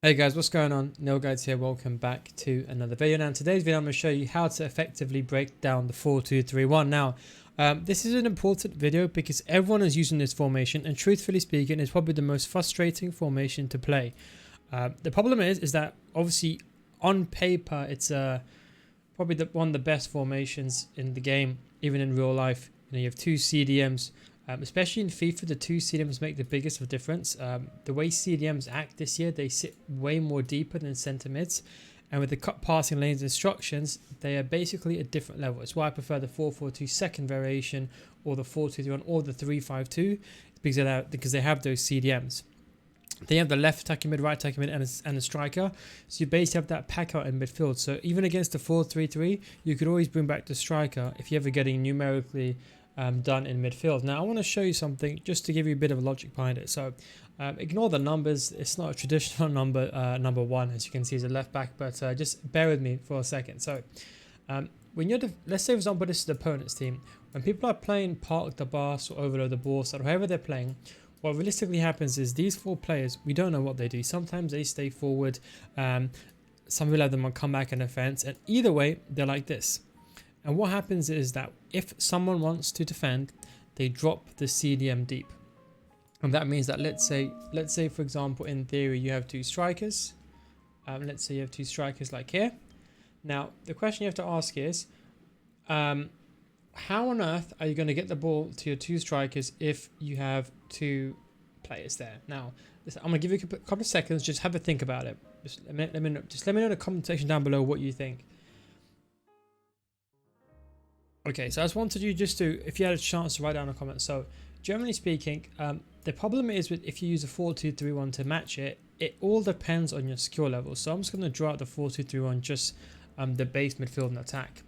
Hey guys, what's going on? NealGuides here. Welcome back to another video. Now in today's video I'm going to show you how to effectively break down the 4-2-3-1. Now this is an important video because everyone is using this formation, and truthfully speaking it's probably the most frustrating formation to play. The problem is that obviously on paper it's probably one of the best formations in the game, even in real life. You have two CDMs. Especially in FIFA, the two CDMs make the biggest of difference. The way CDMs act this year, they sit way more deeper than centre mids. And with the cut passing lanes instructions, they are basically a different level. It's why I prefer the 4-4-2 second variation, or the 4-2-3-1, or the 3-5-2, because they have those CDMs. They have the left attacking mid, right attacking mid, and a striker. So you basically have that pack out in midfield. So even against the 4-3-3, you could always bring back the striker if you're ever getting numerically done in midfield. Now I want to show you something just to give you a bit of a logic behind it. So ignore the numbers. It's not a traditional number one, as you can see, as a left back, but just bear with me for a second. So when you're let's say for example this is the opponent's team, when people are playing park the bus or overload the ball or however they're playing, what realistically happens is these four players, we don't know what they do. Sometimes they stay forward, some people have them on comeback and offense, and either way they're like this. And what happens is that if someone wants to defend, they drop the CDM deep. And that means that let's say for example, in theory, you have two strikers. Let's say you have two strikers like here. Now, the question you have to ask is, how on earth are you going to get the ball to your two strikers if you have two players there? Now, I'm going to give you a couple of seconds. Just have a think about it. Just let me know in the comment section down below what you think. Okay, so I just wanted you just to, if you had a chance to write down a comment. So generally speaking, the problem is with if you use a 4-2-3-1 to match it, it all depends on your skill level. So I'm just going to draw out the 4-2-3-1, just the base midfield and attack.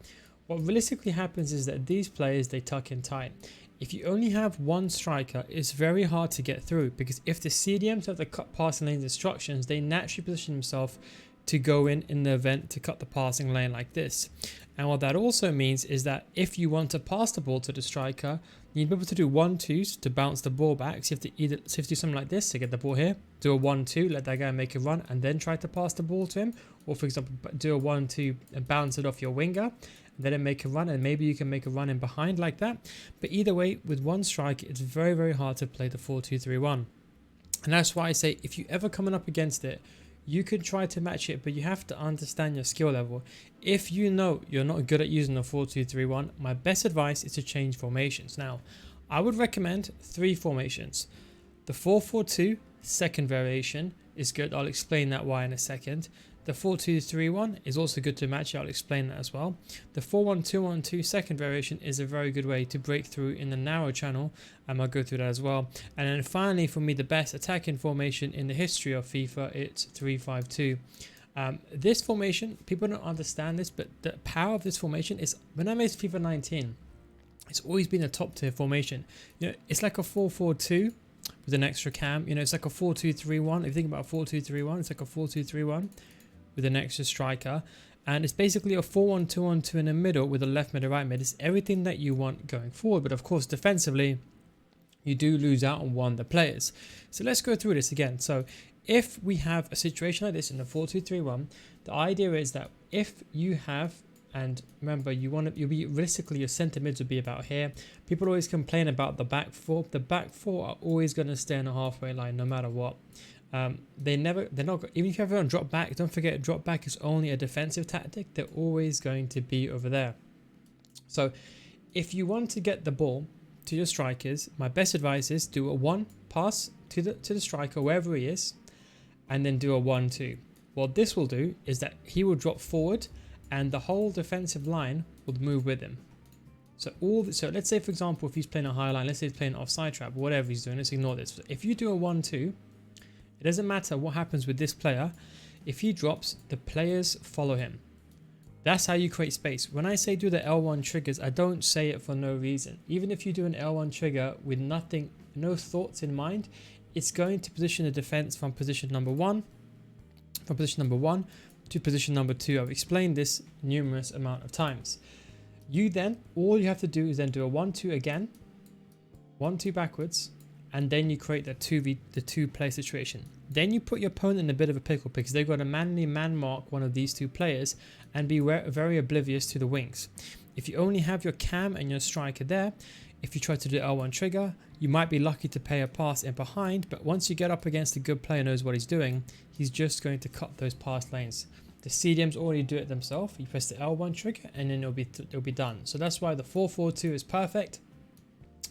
What realistically happens is that these players, they tuck in tight. If you only have one striker, it's very hard to get through, because if the CDMs have the cut passing lanes instructions, they naturally position themselves to go in the event to cut the passing lane like this. And what that also means is that if you want to pass the ball to the striker, you need to be able to do 1-2s to bounce the ball back. So you have to do something like this to get the ball here, do a 1-2, let that guy make a run, and then try to pass the ball to him. Or for example, do a 1-2 and bounce it off your winger, and then make a run, and maybe you can make a run in behind like that. But either way, with one strike, it's very, very hard to play the 4-2-3-1. And that's why I say, if you ever coming up against it, you could try to match it, but you have to understand your skill level. If you know you're not good at using a 4-2-3-1, my best advice is to change formations. Now, I would recommend 3 formations. The 4-4-2 second variation is good. I'll explain that why in a second. The 4-2-3-1 is also good to match. I'll explain that as well. The 4-1-2-1-2 second variation is a very good way to break through in the narrow channel. I'll go through that as well. And then finally, for me, the best attacking formation in the history of FIFA, it's 3-5-2. This formation, people don't understand this, but the power of this formation is, when I made FIFA 19, it's always been a top tier formation. You know, it's like a 4-4-2 with an extra cam. You know, it's like a 4-2-3-1. If you think about 4-2-3-1, it's like a 4-2-3-1 with an extra striker, and it's basically a 4-1-2-1-2 in the middle with a left mid, a right mid. It's everything that you want going forward, but of course defensively you do lose out on one of the players. So let's go through this again. So if we have a situation like this in the 4-2-3-1, the idea is that if you have, and remember, you'll be realistically, your centre mids would be about here. People always complain about the back four. The back four are always going to stay on the halfway line no matter what. They're not, even if you have everyone drop back, don't forget, drop back is only a defensive tactic. They're always going to be over there. So if you want to get the ball to your strikers, my best advice is do a 1 pass to the striker wherever he is, and then do a 1-2. What this will do is that he will drop forward and the whole defensive line will move with him. So let's say for example, if he's playing a high line, let's say he's playing an offside trap, whatever he's doing, let's ignore this. If you do a 1-2, it doesn't matter what happens with this player. If he drops, the players follow him. That's how you create space. When I say do the L1 triggers, I don't say it for no reason. Even if you do an L1 trigger with nothing, no thoughts in mind, it's going to position the defense from position number 1 to position number 2. I've explained this numerous amount of times. All you have to do is then do a 1-2 again, 1-2 backwards, and then you create the 2 player situation. then you put your opponent in a bit of a pickle because they've got to manually man mark one of these two players and be very oblivious to the wings. If you only have your cam and your striker there, if you try to do L1 trigger, you might be lucky to pay a pass in behind, but once you get up against a good player who knows what he's doing, he's just going to cut those pass lanes. The CDMs already do it themselves. You press the L1 trigger and then it'll be done. So that's why the 4-4-2 is perfect,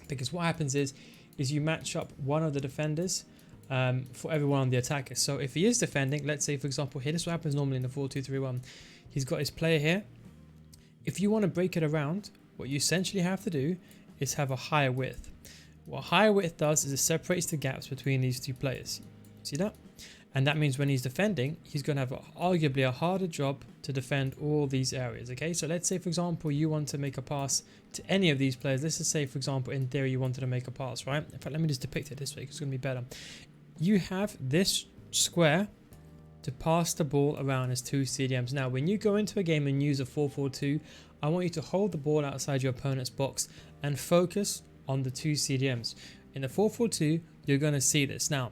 because what happens is you match up one of the defenders for everyone on the attacker. So if he is defending, let's say for example here, this is what happens normally in the 4-2-3-1. He's got his player here. If you want to break it around, what you essentially have to do is have a higher width. What higher width does is it separates the gaps between these two players. See that? And that means when he's defending, he's going to have arguably a harder job to defend all these areas. Okay, so let's say for example you want to make a pass to any of these players. Let's just say for example in theory you wanted to make a pass, right? In fact, let me just depict it this way because it's going to be better. You have this square to pass the ball around as two CDMs. Now when you go into a game and use a 4-4-2, I want you to hold the ball outside your opponent's box and focus on the two CDMs. In the 4-4-2, you're going to see this. Now,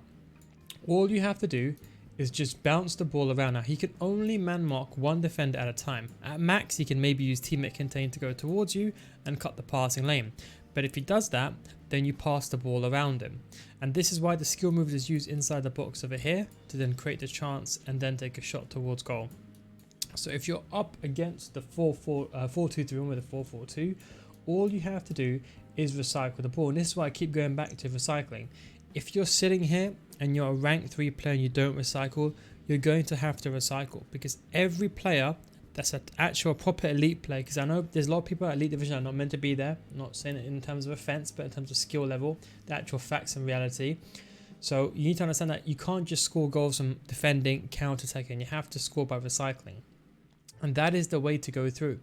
all you have to do is just bounce the ball around. Now, he can only man mark one defender at a time. At max, he can maybe use teammate contain to go towards you and cut the passing lane. But if he does that, then you pass the ball around him. And this is why the skill move is used inside the box over here to then create the chance and then take a shot towards goal. So if you're up against the 4-2-3-1 with a 4-4-2, all you have to do is recycle the ball. And this is why I keep going back to recycling. If you're sitting here and you're a rank 3 player and you don't recycle, you're going to have to recycle, because every player that's an actual proper elite player, because I know there's a lot of people at elite division are not meant to be there, I'm not saying it in terms of offense, but in terms of skill level, the actual facts and reality. So you need to understand that you can't just score goals from defending, counter-attacking. You have to score by recycling. And that is the way to go through.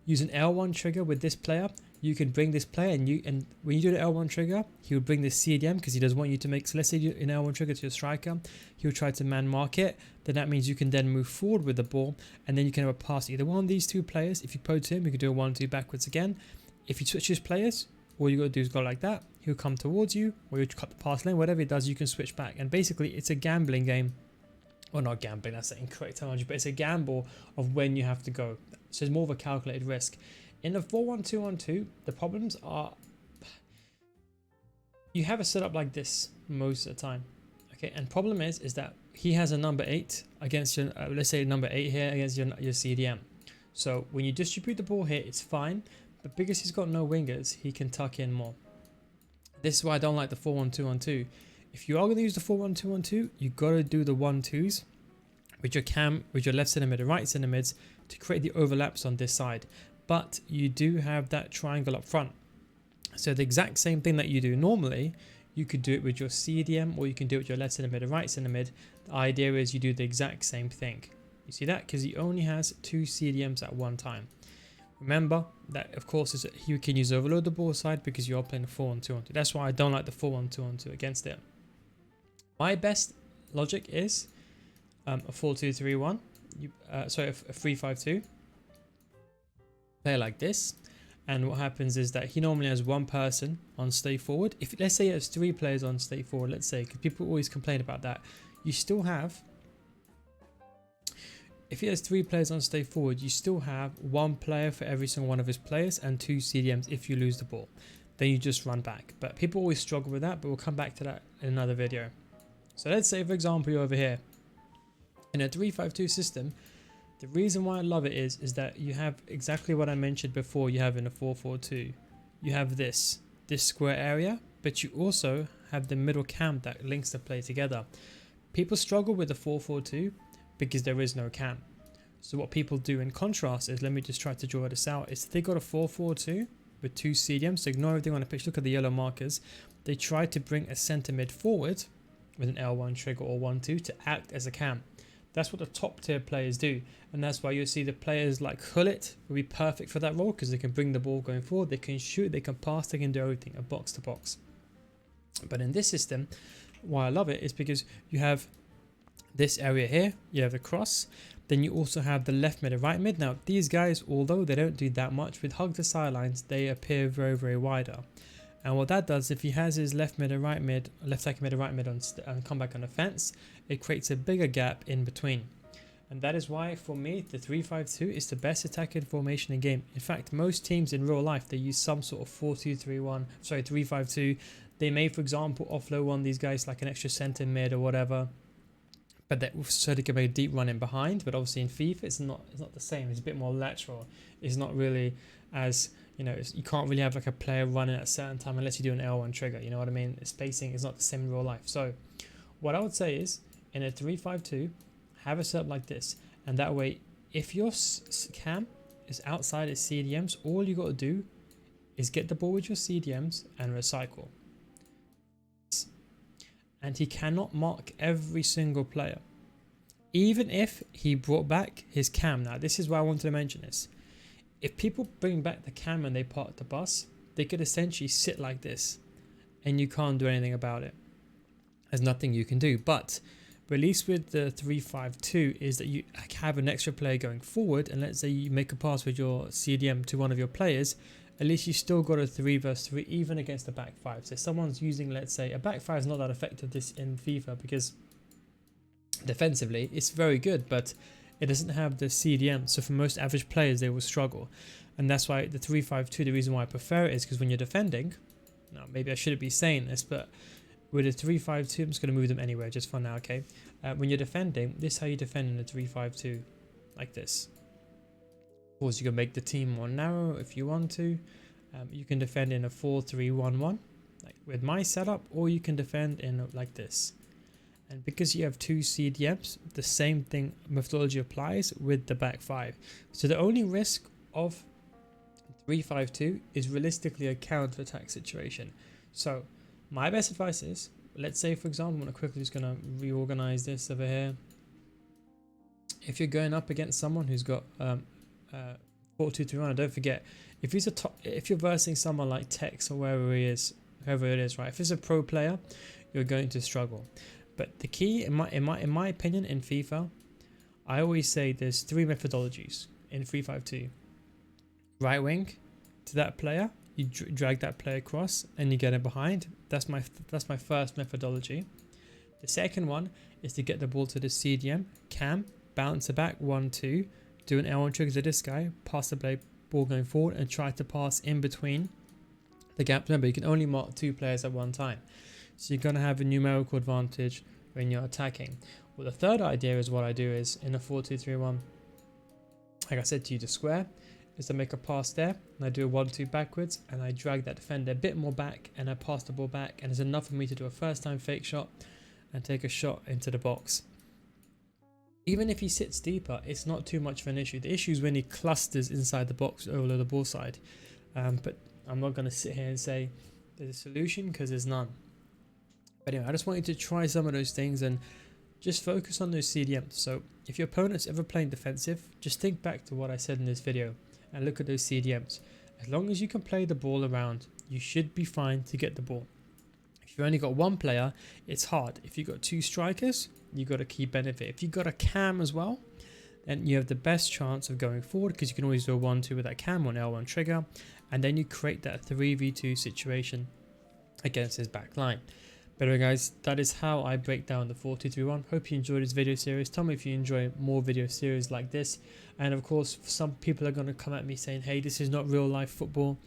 Use an L1 trigger with this player. You can bring this player and when you do the L1 trigger, he will bring the CDM because he doesn't want you to make, so let's say you an L1 trigger to your striker, he'll try to man mark it. Then that means you can then move forward with the ball and then you can have a pass either one of these two players. If you poach him, you can do a 1-2 backwards again. If you switch his players, all you got to do is go like that. He'll come towards you or you'll cut the pass lane, whatever it does, you can switch back. And basically it's a gambling game. Or not gambling, that's the incorrect terminology, but it's a gamble of when you have to go. So it's more of a calculated risk. In the 4-1-2-1-2, the problems are you have a setup like this most of the time. Okay, and problem is that he has a number 8 against your, let's say number 8 here against your CDM. So when you distribute the ball here, it's fine, but because he's got no wingers, he can tuck in more. This is why I don't like the 4-1-2-1-2. If you are going to use the 4-1-2-1-2, you got to do the 1-2s with your cam, with your left centre mid and right centre mids to create the overlaps on this side. But you do have that triangle up front. So the exact same thing that you do normally, you could do it with your CDM or you can do it with your left centre mid and right centre mid. The idea is you do the exact same thing. You see that? Because he only has 2 CDMs at one time. Remember that, of course, is you can use overload the ball side because you're playing a 4-1-2-1-2. That's why I don't like the 4-1-2-1-2 against it. My best logic is a 4-2-3-1. Sorry, a 3-5-2. Play like this, and what happens is that he normally has one person on stay forward. If let's say he has 3 players on stay forward, let's say, because people always complain about that, you still have. If he has 3 players on stay forward, you still have 1 player for every single one of his players and 2 CDMs if you lose the ball. Then you just run back. But people always struggle with that, but we'll come back to that in another video. So let's say, for example, you're over here. In a 3-5-2 system, the reason why I love it is that you have exactly what I mentioned before you have in a 4-4-2. You have this square area, but you also have the middle cam that links the play together. People struggle with the 4-4-2 because there is no cam. So what people do in contrast is, let me just try to draw this out, is they got a 4-4-2 with 2 CDMs, so ignore everything on the pitch, look at the yellow markers. They try to bring a centre mid forward with an L1 trigger or 1-2 to act as a cam. That's what the top tier players do, and that's why you'll see the players like Hullet will be perfect for that role because they can bring the ball going forward, they can shoot, they can pass, they can do everything, a box to box. But in this system, why I love it is because you have this area here, you have the cross, then you also have the left mid and right mid. Now these guys, although they don't do that much, with hug the sidelines, they appear very, very wider. And what that does, if he has his left mid and right mid, left second mid and right mid on and come back on offense, it creates a bigger gap in between. And that is why, for me, the 3-5-2 is the best attacking formation in game. In fact, most teams in real life, they use some sort of 4-2-3-1, sorry, 3-5-2. They may, for example, offload one of these guys like an extra centre mid or whatever, but that so they can make a deep run in behind. But obviously in FIFA, it's not the same. It's a bit more lateral. It's not really as, you know, you can't really have like a player running at a certain time unless you do an L1 trigger. You know what I mean? Spacing is not the same in real life. So what I would say is, in a 3-5-2, have a setup like this, and that way, if your cam is outside its CDMs, all you got to do is get the ball with your CDMs and recycle. And he cannot mark every single player, even if he brought back his cam. Now, this is why I wanted to mention this. If people bring back the cam and they park the bus, they could essentially sit like this, and you can't do anything about it. There's nothing you can do. But at least with the 3-5-2 is that you have an extra player going forward, and let's say you make a pass with your CDM to one of your players, at least you still got a 3 versus 3 even against the back 5. So if someone's using, let's say, a back 5 is not that effective this in FIFA because defensively it's very good, but it doesn't have the CDM. So for most average players, they will struggle. And that's why the 3-5-2, the reason why I prefer it is because when you're defending, now maybe I shouldn't be saying this, but with a 3-5-2, I'm just going to move them anywhere just for now, okay? When you're defending, this is how you defend in a 3-5-2, like this. Of course, you can make the team more narrow if you want to. You can defend in a 4-3-1-1, like with my setup, or you can defend in like this. And because you have two CDMs, the same thing methodology applies with the back 5. So the only risk of 3-5-2 is realistically a counter-attack situation. So my best advice is, let's say, for example, I'm quickly just going to reorganize this over here. If you're going up against someone who's got 4-2-3-1, don't forget, if he's if you're versing someone like Tex or whoever it is, right? If it's a pro player, you're going to struggle. But the key, in my opinion, in FIFA, I always say there's 3 methodologies in 3-5-2. Right wing to that player. You drag that player across and you get it behind. That's my first methodology. The second one is to get the ball to the CDM, cam, bounce it back 1-2, do an L1 trigger to this guy, pass the ball going forward, and try to pass in between the gap. Remember, you can only mark 2 players at one time, so you're gonna have a numerical advantage when you're attacking. Well, the third idea is what I do is in a 4-2-3-1. Like I said to you, the square is to make a pass there, and I do a 1-2 backwards, and I drag that defender a bit more back, and I pass the ball back, and it's enough for me to do a first time fake shot and take a shot into the box. Even if he sits deeper, it's not too much of an issue. The issue is when he clusters inside the box over the ball side. But I'm not going to sit here and say there's a solution, because there's none. But anyway, I just want you to try some of those things and just focus on those CDMs. So if your opponent's ever playing defensive, just think back to what I said in this video and look at those CDMs. As long as you can play the ball around, you should be fine to get the ball. If you've only got 1 player, it's hard. If you've got 2 strikers, you've got a key benefit. If you've got a cam as well, then you have the best chance of going forward, because you can always do a 1-2 with that cam or an L1 trigger, and then you create that 3v2 situation against his back line. But anyway guys, that is how I break down the 4-2-3-1. Hope you enjoyed this video series. Tell me if you enjoy more video series like this. And of course, some people are going to come at me saying, hey, this is not real life football.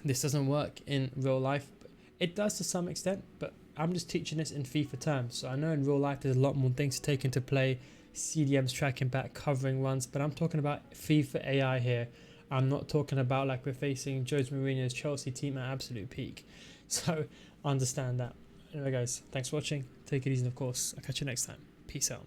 This doesn't work in real life. It does to some extent, but I'm just teaching this in FIFA terms. So I know in real life there's a lot more things to take into play. CDMs, tracking back, covering runs. But I'm talking about FIFA AI here. I'm not talking about like we're facing Jose Mourinho's Chelsea team at absolute peak. So understand that. Anyway guys, thanks for watching. Take it easy, and of course, I'll catch you next time. Peace out.